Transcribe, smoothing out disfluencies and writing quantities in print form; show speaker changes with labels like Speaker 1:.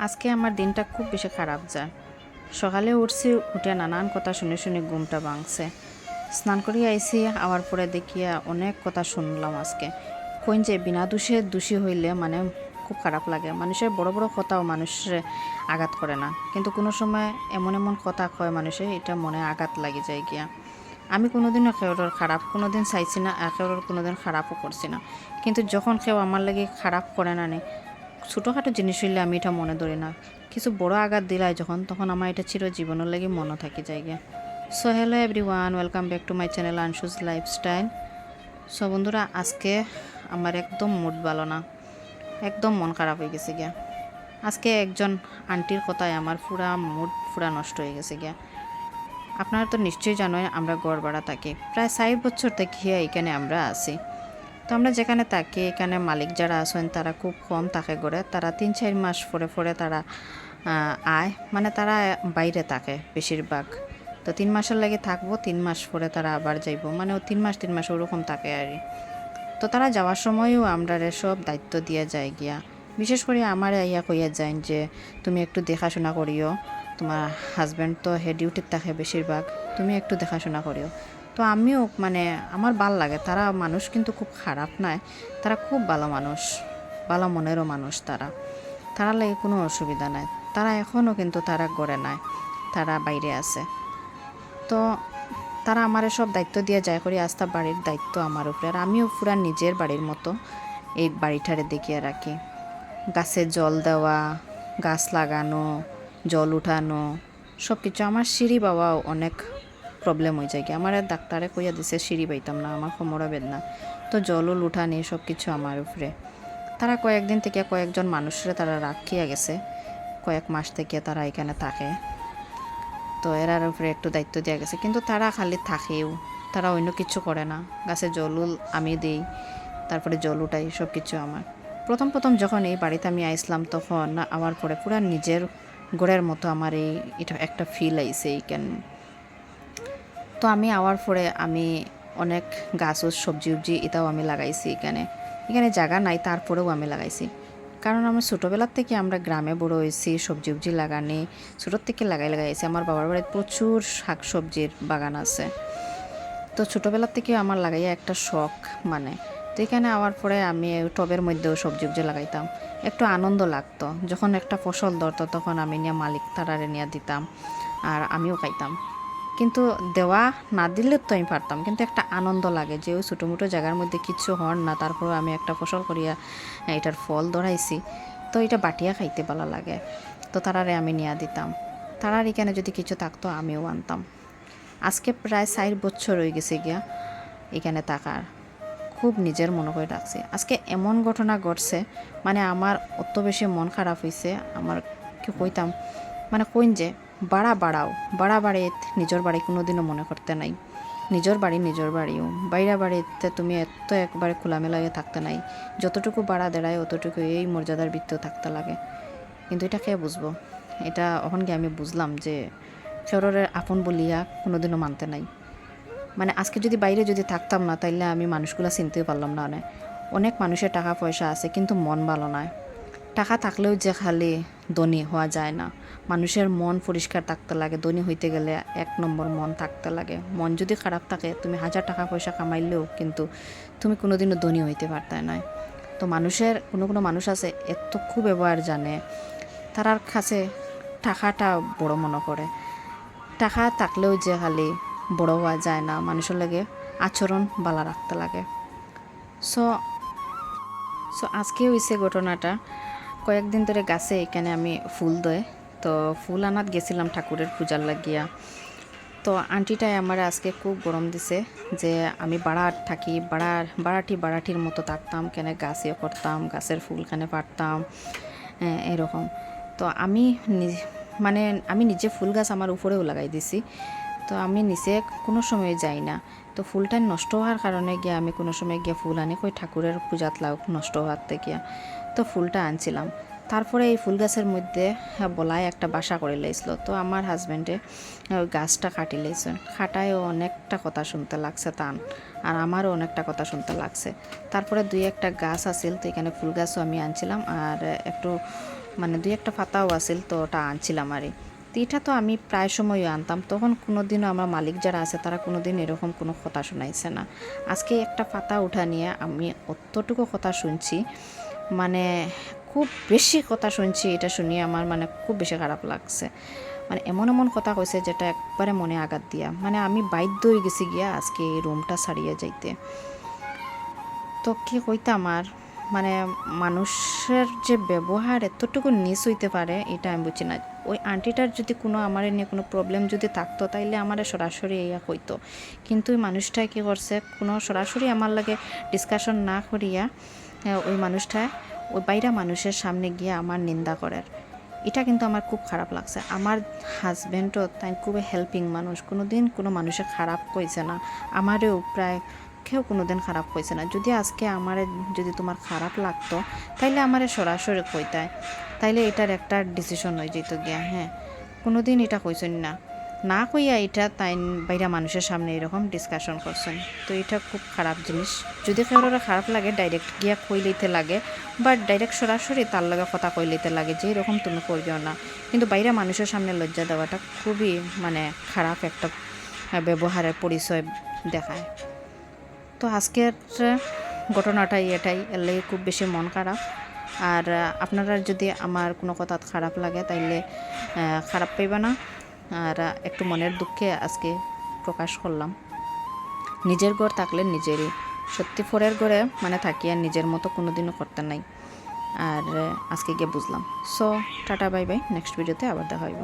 Speaker 1: আজকে আমার দিনটা খুব বেশি খারাপ যায়। সকালে উঠছি, উঠে নানান কথা শুনে শুনে ঘুমটা ভাঙছে। স্নান করিয়া আইসি, আওয়ার পরে দেখিয়া অনেক কথা শুনলাম আজকে। কইন যে বিনা দোষে দোষী হইলে মানে খুব খারাপ লাগে। মানুষের বড় বড় কথাও মানুষের আঘাত করে না, কিন্তু কোনো সময় এমন এমন কথা কয় মানুষের, এটা মনে আঘাত লাগে যায় গিয়া। আমি কোনোদিনও কেউর খারাপ কোনোদিন চাইছি না, আর কেউর কোনোদিন খারাপও করছি না। কিন্তু যখন কেউ আমার লাগে খারাপ করে না নে, ছোটোখাটো জিনিস হইলে আমি এটা মনে ধরি না। কিছু বড় আঘাত দিলাই যখন, তখন আমার এটা চিরজীবনের লাগে মনে থাকি জায়গা। So hello everyone, welcome back to my channel আনশুজ লাইফস্টাইল। সো বন্ধুরা, আজকে আমার একদম মুড ভালো না, একদম মন খারাপ হয়ে গেছে গিয়া। আজকে একজন আন্টির কথায় আমার পুরা মুড পুরা নষ্ট হয়ে গেছে গিয়া। আপনারা তো নিশ্চয়ই জানেন আমরা গড় ভাড়া থাকি, প্রায় ৬০ বছর থেকে এখানে আমরা আছি। তো আমরা যেখানে থাকি, এখানে মালিক যারা আছেন তারা খুব কম থাকে গড়ে, তারা ৩-৪ মাস পরে পরে তারা আয়, মানে তারা বাইরে থাকে বেশিরভাগ। তো ৩ মাসের লাগে থাকবো, ৩ মাস পরে তারা আবার যাইব, মানে ও ৩ মাস ওরকম থাকে আর কি। তো তারা যাওয়ার সময়ও আমরা সব দায়িত্ব দিয়ে যায় গিয়া। বিশেষ করে আমার ইয়া কইয়া যায় যে তুমি একটু দেখাশোনা করিও, তোমার হাজব্যান্ড তো হে ডিউটির থাকে বেশিরভাগ, তুমি একটু দেখাশোনা করিও। তো আমিও মানে আমার ভাল লাগে, তারা মানুষ কিন্তু খুব খারাপ নয়, তারা খুব ভালো মানুষ, ভালো মনেরও মানুষ। তারা তারা লাগে কোনো অসুবিধা নাই। তারা এখনও কিন্তু তারা গড়ে নাই, তারা বাইরে আছে। তো তারা আমার সব দায়িত্ব দিয়ে যায় করি, আস্থা বাড়ির দায়িত্ব আমার উপরে, আর আমিও পুরা নিজের বাড়ির মতো এই বাড়িটারে দেখিয়ে রাখি। গাছে জল দেওয়া, গাছ লাগানো, জল উঠানো, সব কিছু। আমার সিঁড়ি বাবাও অনেক প্রবলেম হয়ে যায় কি, আমার ডাক্তারে কইয়া দিছে সিঁড়ি পাইতাম না, আমার কোমরে বেদনা। তো জলও উঠানি, সব কিছু আমার উপরে। তারা কয়েকদিন থেকে কয়েকজন মানুষরা তারা রাখিয়া গেছে, কয়েক মাস থেকে তারা এখানে থাকে। তো এরার উপরে একটু দায়িত্ব দেওয়া গেছে, কিন্তু তারা খালি থাকেও, তারা অন্য কিছু করে না। গাছে জল আমি দিই, তারপরে জল উঠাই, সব কিছু আমার। প্রথম প্রথম যখন এই বাড়িতে আমি আইসলাম, তখন আমার পরে পুরা নিজের ঘরের মতো আমার এটা একটা ফিল আইছে এইখান। তো আমি আওয়ার পরে আমি অনেক গাছ ও সবজি উবজি এটাও আমি লাগাইছি এখানে। এখানে জায়গা নাই, তারপরেও আমি লাগাইছি, কারণ আমরা ছোটোবেলার থেকে আমরা গ্রামে বড় হয়েছি, সবজি উবজি লাগানি ছোটোর থেকে লাগাইছি। আমার বাবার বাড়িতে প্রচুর শাক সবজির বাগান আছে। তো ছোটোবেলার থেকে আমার লাগাইয়া একটা শখ, মানে। তো এখানে আওয়ার পরে আমি টবের মধ্যেও সবজি উবজি লাগাইতাম, একটু আনন্দ লাগতো। যখন একটা ফসল ধরতো তখন আমি নিয়ে মালিক তারারে নিয়ে দিতাম, আর আমিও খাইতাম। কিন্তু দেওয়া না দিলে তো আমি পারতাম, কিন্তু একটা আনন্দ লাগে যে ওই ছোটো মোটো জায়গার মধ্যে কিচ্ছু হন না, তারপরেও আমি একটা ফসল করিয়া এটার ফল ধরাইছি। তো এটা বাটিয়া খাইতে ভালো লাগে। তো তারারে আমি নিয়ে দিতাম, তারার এখানে যদি কিছু থাকতো আমিও আনতাম। আজকে প্রায় ৪ বছর হয়ে গেছে গিয়া এখানে থাকার। খুব নিজের মনে করে রাখছি। আজকে এমন ঘটনা ঘটছে, মানে আমার অত বেশি মন খারাপ হয়েছে। আমার কি কইতাম, মানে কইন যে বাড়াও বাড়া বাড়িতে নিজের বাড়ি কোনো দিনও মনে করতে নাই। নিজের বাড়িও বাইরা বাড়িতে তুমি এত একবারে খোলামেলায় থাকতে নাই। যতটুকু বাড়া দেড়ায় অতটুকু এই মর্যাদার ভিত্তিও থাকতে লাগে। কিন্তু এটা কে বুঝবো? এটা এখন গিয়ে আমি বুঝলাম যে শহরের আপন বলিয়া কোনোদিনও মানতে নাই। মানে আজকে যদি বাইরে যদি থাকতাম না, তাইলে আমি মানুষগুলো চিনতেও পারলাম না। অনেক মানুষের টাকা পয়সা আছে, কিন্তু মন ভালো নয়। টাকা থাকলেও যে খালি ধনী হওয়া যায় না, মানুষের মন পরিষ্কার থাকতে লাগে। ধনী হইতে গেলে ১ নম্বর মন থাকতে লাগে। মন যদি খারাপ থাকে, তুমি ১০০০ টাকা পয়সা কামাইলেও কিন্তু তুমি কোনোদিনও ধনী হইতে পারতে না। তো মানুষের কোনো মানুষ আছে এত খুব ব্যবহার জানে, তারার কাছে টাকাটা বড় মনে করে। টাকা থাকলেও যে খালি বড় হওয়া যায় না, মানুষের লাগে আচরণ ভালো রাখতে লাগে। সো সো আজকে হয়েছে ঘটনাটা, কয়েকদিন ধরে গাছে এখানে আমি ফুল দেয়, তো ফুল আনাত গেছিলাম ঠাকুরের পূজার লাগিয়া। তো আন্টিটাই আমার আজকে খুব গরম দিছে যে আমি বাড়ার থাকি, বাড়াটির মতো থাকতাম, কেন গাছে করতাম, গাছের ফুল খানে পারতাম, এরকম। তো আমি মানে আমি নিজে ফুল গাছ আমার উপরেও লাগাই দিছি। তো আমি নিচে কোনো সময় যাই না। তো ফুলটা নষ্ট হওয়ার কারণে গিয়ে আমি কোনো সময় গিয়ে ফুল আনি কই ঠাকুরের পূজাত লাগ নষ্ট হওয়ার থেকে। তো ফুলটা আনছিলাম, তারপরে এই ফুল গাছের মধ্যে বলায় একটা বাসা করে লাইছিল। তো আমার হাজব্যান্ডে ওই গাছটা কাটি লাইছেন, খাটায়ও অনেকটা কথা শুনতে লাগছে তান, আর আমারও অনেকটা কথা শুনতে লাগছে। তারপরে ২-১টা গাছ আছিল, তো এখানে ফুল গাছও আমি আনছিলাম, আর একটু মানে দুই একটা পাতাও আছিল, তো ওটা আনছিলাম আরে। তো এটা তো আমি প্রায় সময়ই আনতাম, তখন কোনো দিনও আমার মালিক যারা আছে তারা কোনো দিন এরকম কোনো কথা শোনাইছে না। আজকে একটা পাতা উঠা নিয়ে আমি অতটুকু কথা শুনছি, মানে খুব বেশি কথা শুনছি। এটা শুনিয়ে আমার মানে খুব বেশি খারাপ লাগছে। মানে এমন এমন কথা কইছে যেটা একবারে মনে আঘাত দিয়া, মানে আমি বাধ্য হয়ে গেছি গিয়া আজকে এই রুমটা ছাড়িয়ে যাইতে। তো কি কইতাম আর, মানে মানুষের যে ব্যবহার এতটুকু নিচ হইতে পারে এটা আমি বুঝি না। ওই আন্টিটার যদি কোনো আমার নিয়ে কোনো প্রবলেম যদি থাকতো তাইলে আমার সরাসরি ইয়া কইতো, কিন্তু ওই মানুষটাই কী করছে, কোনো সরাসরি আমার লাগে ডিসকাশন না করিয়া ওই মানুষটা ওই বাইরা মানুষের সামনে গিয়ে আমার নিন্দা করার, এটা কিন্তু আমার খুব খারাপ লাগছে। আমার হাজব্যান্ডও তাই খুবই হেল্পিং মানুষ, কোনো দিন কোনো মানুষে খারাপ কইছে না, আমারও প্রায় কেউ কোনো দিন খারাপ কইছে না। যদি আজকে আমারে যদি তোমার খারাপ লাগতো তাইলে আমারে সরাসরি কইতায়, তাইলে এটার একটা ডিসিশন হয়ে যেত গিয়া। হ্যাঁ, কোনো দিন এটা কইছেন না, না কইয়া এটা তাই বাইরা মানুষের সামনে এরকম ডিসকাশন করছেন। তো এটা খুব খারাপ জিনিস। যদি কারোর খারাপ লাগে ডাইরেক্ট গিয়া কই লইতে লাগে, বা ডাইরেক্ট সরাসরি তার লগে কথা কই লইতে লাগে যে এরকম তুমি করিও না। কিন্তু বাইরা মানুষের সামনে লজ্জা দেওয়াটা খুবই মানে খারাপ একটা ব্যবহারের পরিচয় দেখায়। তো আজকের ঘটনাটাই এটাই, এর লাগে খুব বেশি মন খারাপ। আর আপনারা যদি আমার কোনো কথা খারাপ লাগে তাইলে খারাপ পাইবা না। আর একটু মনের দুঃখে আজকে প্রকাশ করলাম। নিজের ঘর থাকলে নিজেরই, সত্যি পরের ঘরে মানে থাকিয়া নিজের মতো কোনো দিনও করতে নাই। আর আজকে গিয়ে বুঝলাম। So tata bye bye, next ভিডিওতে আবার দেখা হইব।